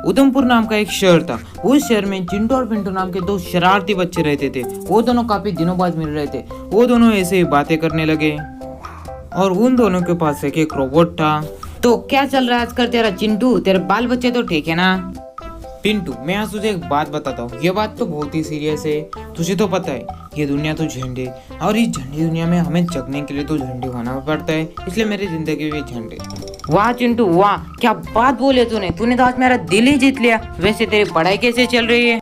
उधमपुर नाम का एक शहर था। उस शहर में चिंटू और पिंटू नाम के दो शरारती बच्चे रहते थे। वो दोनों काफी दिनों बाद मिल रहे थे। वो दोनों ऐसे ही बातें करने लगे और उन दोनों के पास एक रोबोट था। तो क्या चल रहा है आजकल तेरा चिंटू? तेरे बाल बच्चे तो ठीक है ना? पिंटू, मैं आज तुझे एक बात बताता हूँ। ये बात तो बहुत ही सीरियस है। तुझे तो पता है ये दुनिया तो झंडे, और इस झंडी दुनिया में हमें जगने के लिए तो झंडे होना पड़ता है, इसलिए मेरी जिंदगी में झंडे। वाह चिंटू वाह, क्या बात बोले तूने तो आज मेरा दिल ही जीत लिया। वैसे तेरी पढ़ाई कैसे चल रही है?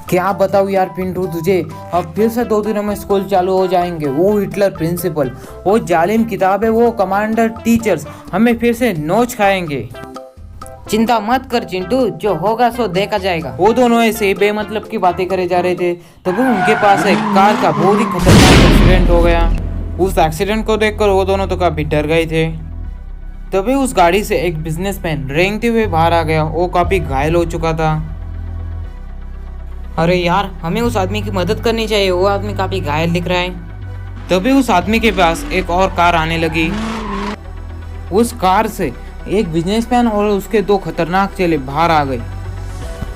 क्या बताऊँ यार पिंटू तुझे, अब फिर से 2 दिनों में स्कूल चालू हो जाएंगे। वो हिटलर प्रिंसिपल, वो जालिम किताबें, वो कमांडर टीचर्स हमें फिर से नोच खाएंगे। चिंता मत कर चिंटू, जो होगा सो देखा जाएगा। वो दोनों ऐसे बेमतलब की बातें करे जा रहे थे तभी उनके पास एक कार का बहुत ही खतरनाक एक्सीडेंट हो गया। उस एक्सीडेंट को देखकर वो दोनों तो काफी डर गए थे। तभी उस गाड़ी से एक बिजनेसमैन रेंगते हुए बाहर आ गया। वो काफी घायल हो चुका था। अरे यार, हमें उस आदमी की मदद करनी चाहिए, वो आदमी काफी घायल दिख रहा है। तभी उस आदमी के पास एक और कार आने लगी। उस कार से एक बिजनेसमैन और उसके 2 खतरनाक चेले बाहर आ गए।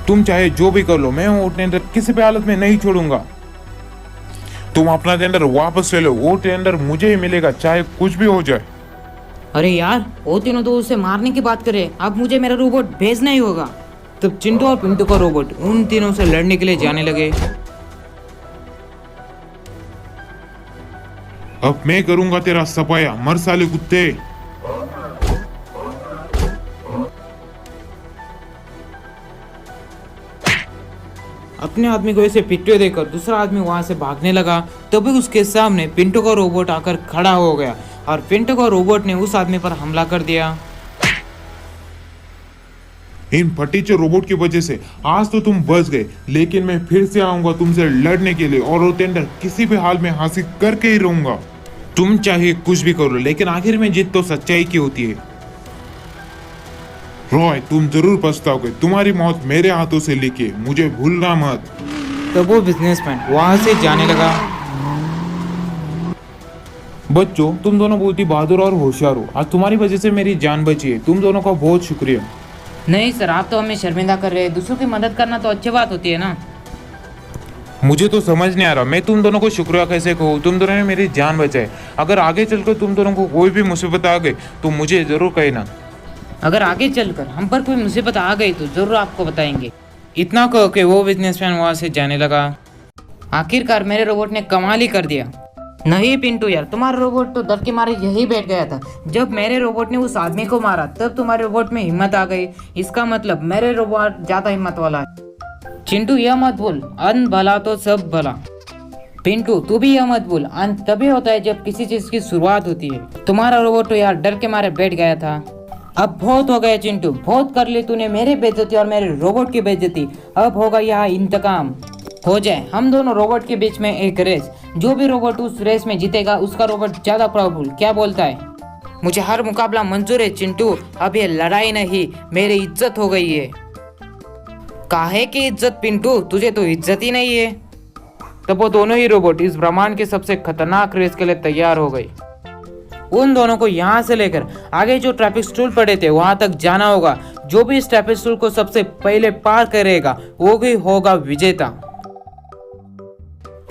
तुम चाहे जो भी कर लो, मैं वो टेंडर किसी भी हालत में नहीं छोड़ूंगा। तुम अपना टेंडर वापस ले लो, वो टेंडर मुझे ही मिलेगा चाहे कुछ भी हो जाए। अरे यार, वो तीनों तो उसे मारने की बात करे, अब मुझे मेरा रोबोट भेजना ही होगा। तब चिंटू और पिंटू का रोबोट उन तीनों से लड़ने के लिए जाने लगे। अब मैं करूंगा तेरा सफाया, मर साले कुत्ते। अपने आदमी को ऐसे पिटते देखकर दूसरा आदमी वहां से भागने लगा। तभी उसके सामने पिंटू का रोबोट आकर खड़ा हो गया और पिंटू का रोबोट ने उस आदमी पर हमला कर दिया। इन फटीचे रोबोट की वजह से आज तो तुम बच गए, लेकिन मैं फिर से आऊंगा तुमसे लड़ने के लिए और वो टेंडर किसी भी हाल में हासिल करके ही रहूंगा। तुम चाहे कुछ भी करो, लेकिन आखिर में जीत तो सच्चाई की होती है। रॉय, तुम जरूर पछताओगे। तुम्हारी मौत मेरे हाथों से लिखी, मुझे भूलना मत। तब वो बिजनेसमैन वहां से जाने लगा। बच्चों, तुम दोनों बहुत ही बहादुर और होशियार हो। आज तुम्हारी वजह से मेरी जान बची है। तुम दोनों का बहुत शुक्रिया। नहीं सर, आप तो हमें शर्मिंदा कर रहे हैं। दूसरों की मदद करना तो अच्छी बात होती है ना। मुझे तो समझ नहीं आ रहा मैं तुम दोनों को शुक्रिया कैसे कहूँ। तुम दोनों ने मेरी जान बचाई। अगर आगे चलकर तुम दोनों को कोई भी मुसीबत आ गई तो मुझे जरूर कहना। अगर आगे चलकर हम पर कोई मुसीबत आ गई तो जरूर आपको बताएंगे। इतना कह के वो बिजनेसमैन वहां से जाने लगा। आखिरकार मेरे रोबोट ने कमाल ही कर दिया। नहीं पिंटू यार, तुम्हारा रोबोट तो डर के मारे यही बैठ गया था। जब मेरे रोबोट ने उस आदमी को मारा तब तुम्हारे रोबोट में हिम्मत आ गई। इसका मतलब मेरे रोबोट ज्यादा हिम्मत वाला है। चिंटू यह मत बोल, अंत भला तो सब भला। पिंटू तू भी यह मत बोल, अंत तभी होता है जब किसी चीज की शुरुआत होती है। तुम्हारा रोबोट तो यार डर के मारे बैठ गया था। अब बहुत हो गया चिंटू, बहुत कर ली तूने मेरी बेइज्जती और मेरे रोबोट की बेइज्जती। अब होगा यहाँ इंतकाम। हो जाए हम दोनों रोबोट के बीच में एक रेस। जो भी रोबोट उस रेस में जीतेगा उसका रोबोट ज्यादा पावरफुल। क्या बोलता है? मुझे हर मुकाबला मंजूर है चिंटू। अब ये लड़ाई नहीं, मेरी इज्जत हो गई है। काहे की इज्जत पिंटू? तुझे तो इज्जत ही नहीं है। तब वो दोनों ही रोबोट इस ब्रह्मांड के सबसे खतरनाक रेस के लिए तैयार हो गई। उन दोनों को यहाँ से लेकर आगे जो ट्रैफिक स्टूल पड़े थे वहां तक जाना होगा। जो भी इस ट्रैफिक स्टूल को सबसे पहले पार करेगा वो भी होगा विजेता।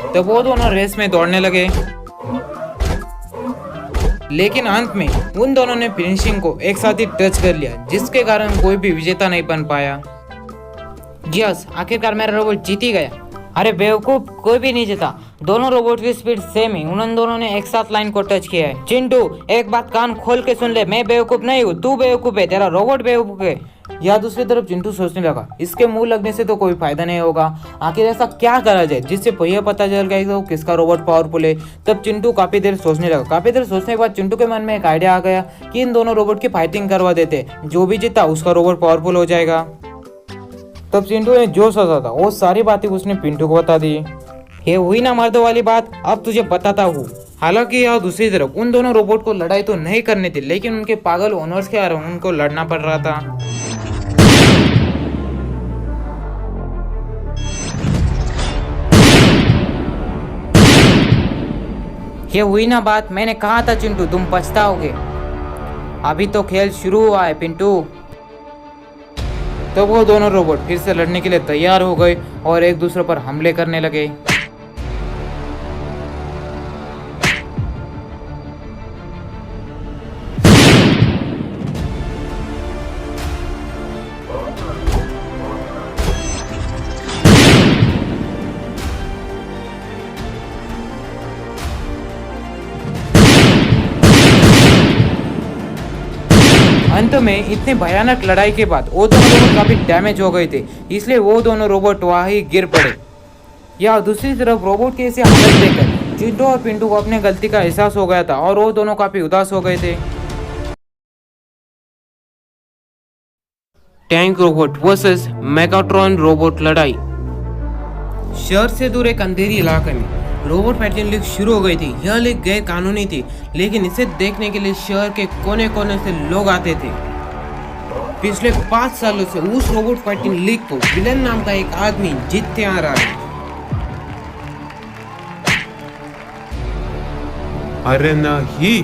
तो वो दोनों रेस में दौड़ने लगे, लेकिन अंत में उन दोनों ने फिनिशिंग को एक साथ ही टच कर लिया, जिसके कारण कोई भी विजेता नहीं बन पाया। यस, आखिरकार मेरा रोबोट जीत ही गया। अरे बेवकूफ, कोई भी नहीं जीता। दोनों रोबोट की स्पीड सेम है। उन दोनों ने एक साथ लाइन को टच किया है। चिंटू एक बात कान खोल के सुन ले, मैं बेवकूफ नहीं हूँ, तू बेवकूफ है, तेरा रोबोट बेवकूफ है। या दूसरी तरफ चिंटू सोचने लगा, इसके मुंह लगने से तो कोई फायदा नहीं होगा। आखिर ऐसा क्या करा जाए जिससे यह पता चल गया तो किसका रोबोट पावरफुल है। तब चिंटू काफी देर सोचने लगा। काफी देर सोचने के बाद चिंटू के मन में एक आइडिया आ गया कि इन दोनों रोबोट की फाइटिंग करवा देते। जो भी जीता उसका रोबोट पावरफुल हो जाएगा। तब चिंटू ने जो सोचा था वो सारी बातें उसने पिंटू को बता दी। ये हुई ना मर्दों वाली बात, अब तुझे बताता हूँ। हालांकि यह दूसरी तरफ उन दोनों रोबोट को लड़ाई तो नहीं करनी थी, लेकिन उनके पागल ओनर्स के कारण उनको लड़ना पड़ रहा था। ये हुई ना बात, मैंने कहा था चिंटू तुम पछताओगे। अभी तो खेल शुरू हुआ है पिंटू। तो वो दोनों रोबोट फिर से लड़ने के लिए तैयार हो गए और एक दूसरे पर हमले करने लगे। अंत में इतने भयानक लड़ाई के बाद वो दोनों रोबोट काफी डैमेज हो गए थे, इसलिए वो दोनों रोबोट वहां ही गिर पड़े। या दूसरी तरफ रोबोट के ऐसे हालत देखकर चिंटू और पिंटू को अपने गलती का एहसास हो गया था और वो दोनों काफी उदास हो गए थे। Tank robot versus Megatron robot लड़ाई। शहर से दूर एक अंधेरी इलाके में रोबोट फाइटिंग लीग शुरू हो गई थी। यह लीग गैर कानूनी थी, लेकिन इसे देखने के लिए शहर के कोने कोने से लोग आते थे। पिछले 5 सालों से उस रोबोट फाइटिंग लीग को विलन नाम का एक आदमी जीतते आ रहा है। अरे नहीं,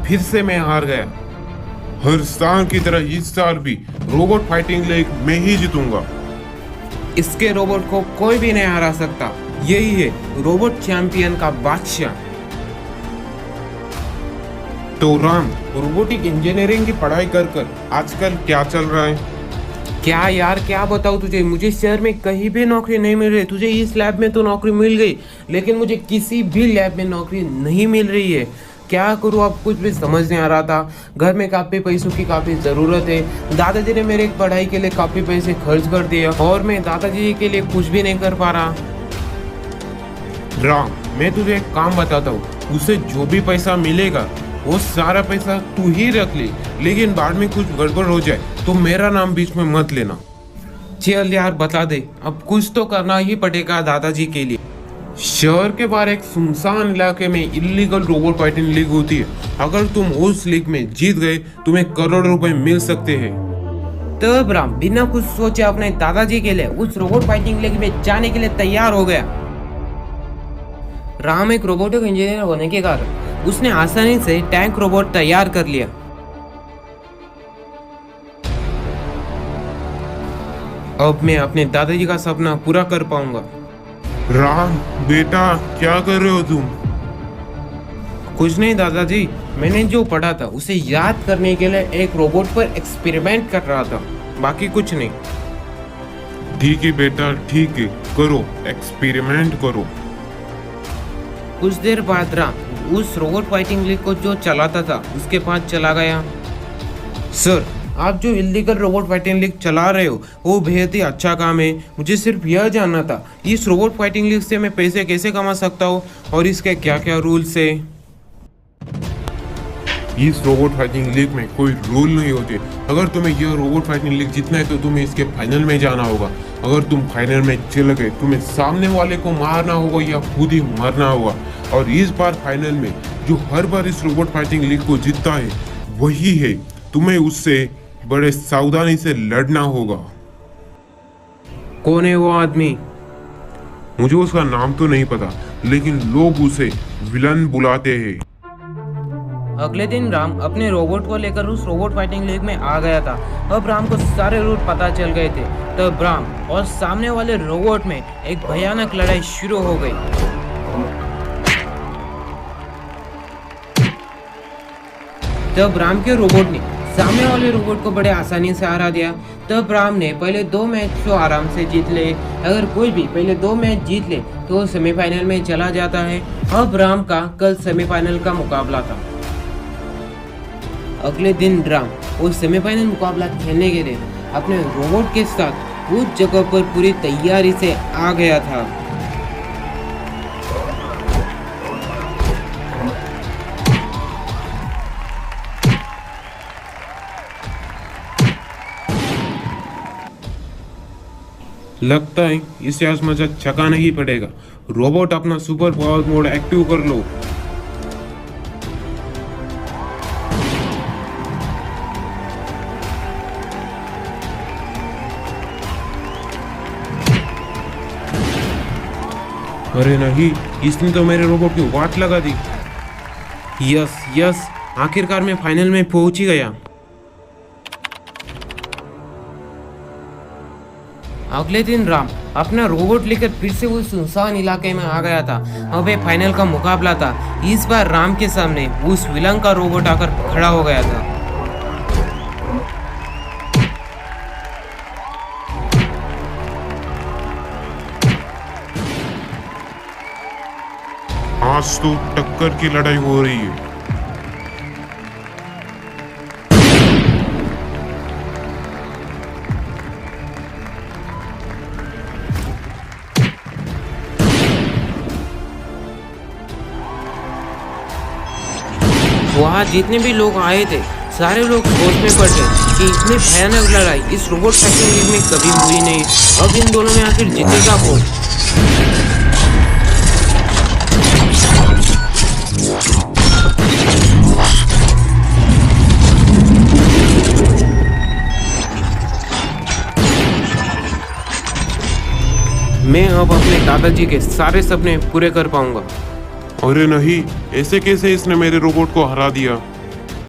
फिर से मैं हार गया। हर साल की तरह इस साल भी रोबोट फाइटिंग लीग मैं ही जीतूंगा। इसके रोबोट को कोई भी नहीं हरा सकता। यही है रोबोट चैंपियन का बादशाह। तो राम, रोबोटिक इंजीनियरिंग की पढ़ाई कर कर आजकल क्या चल रहा है? क्या यार, क्या बताऊँ तुझे, मुझे शहर में कहीं भी नौकरी नहीं मिल रही। तुझे इस लैब में तो नौकरी मिल गई, लेकिन मुझे किसी भी लैब में नौकरी नहीं मिल रही है। क्या करूँ, अब कुछ भी समझ नहीं आ रहा था। घर में काफ़ी पैसों की काफ़ी ज़रूरत है। दादाजी ने मेरे पढ़ाई के लिए काफ़ी पैसे खर्च कर दिए और मैं दादाजी के लिए कुछ भी नहीं कर पा रहा। राम, मैं तुझे एक काम बताता हूँ, उसे जो भी पैसा मिलेगा वो सारा पैसा तू ही रख ले, लेकिन बाद में कुछ गड़बड़ हो जाए तो मेरा नाम बीच में मत लेना। चल यार बता दे, अब कुछ तो करना ही पड़ेगा दादाजी के लिए। शहर के बाहर एक सुनसान इलाके में इलीगल रोबोट फाइटिंग लीग होती है। अगर तुम उस लीग में जीत गए तुम्हें करोड़ों रुपए मिल सकते हैं। तब राम बिना कुछ सोचे अपने दादाजी के लिए उस रोबोट फाइटिंग लीग में जाने के लिए तैयार हो गया। राम एक रोबोटिक इंजीनियर होने के कारण उसने आसानी से टैंक रोबोट तैयार कर लिया। अब मैं अपने दादाजी का सपना पूरा कर पाऊंगा। राम बेटा, क्या कर रहे हो तुम? कुछ नहीं दादाजी, मैंने जो पढ़ा था उसे याद करने के लिए एक रोबोट पर एक्सपेरिमेंट कर रहा था, बाकी कुछ नहीं। ठीक है बेटा, ठीक है, करो एक्सपेरिमेंट करो। कुछ देर बाद राम उस रोबोट फाइटिंग लीग को जो चलाता था उसके पास चला गया। सर, आप जो इलीगल रोबोट फाइटिंग लीग चला रहे हो वो बेहद ही अच्छा काम है। मुझे सिर्फ यह जानना था इस रोबोट फाइटिंग लीग से मैं पैसे कैसे कमा सकता हूँ और इसके क्या क्या रूल्स है। इस रोबोट फाइटिंग लीग में कोई रूल नहीं होते। अगर तुम्हें यह रोबोट फाइटिंग लीग जीतना है तो तुम्हें इसके फाइनल में जाना होगा। अगर तुम फाइनल में चल गए तुम्हें सामने वाले को मारना होगा या खुद ही मरना होगा। और इस बार फाइनल में जो हर बार इस रोबोट फाइटिंग लीग को जीतता है वही है। तुम्हें उससे बड़े सावधानी से लड़ना होगा। कौन है वो आदमी? मुझे उसका नाम तो नहीं पता, लेकिन लोग उसे विलन बुलाते हैं। अगले दिन राम अपने रोबोट को लेकर उस रोबोट फाइटिंग लीग में आ गया था। अब राम को सारे रूट पता चल गए थे। तब राम और सामने वाले रोबोट में एक भयानक लड़ाई शुरू हो गई। तब राम के रोबोट ने सामने वाले रोबोट को बड़े आसानी से हरा दिया। तब राम ने पहले 2 मैच तो आराम से जीत ले। अगर कोई भी पहले 2 मैच जीत ले तो सेमीफाइनल में चला जाता है। अब राम का कल सेमीफाइनल का मुकाबला था। अगले दिन राम उस सेमीफाइनल मुकाबला खेलने के लिए अपने रोबोट के साथ उस जगह पर पूरी तैयारी से आ गया था। लगता है इसे आज मजा चकाना ही पड़ेगा। रोबोट अपना सुपर पावर मोड एक्टिव कर लो। अरे नहीं, इसने तो मेरे रोबोट की वाट लगा दी। यस यस, आखिरकार मैं फाइनल में पहुंच ही गया। अगले दिन राम अपना रोबोट लेकर फिर से उस सुनसान इलाके में आ गया था। अब एक फाइनल का मुकाबला था। इस बार राम के सामने उस विलन का रोबोट आकर खड़ा हो गया था। आज तो टक्कर की लड़ाई हो रही है। वहाँ जितने भी लोग आए थे सारे लोग सोच में पड़ गए कि इतनी भयानक लड़ाई इस रोबोट फाइटिंग लीग में कभी हुई नहीं। अब इन दोनों में आखिर जीतेगा कौन? मैं अब अपने दादाजी के सारे सपने पूरे कर पाऊंगा। अरे नहीं, ऐसे कैसे इसने मेरे रोबोट को हरा दिया।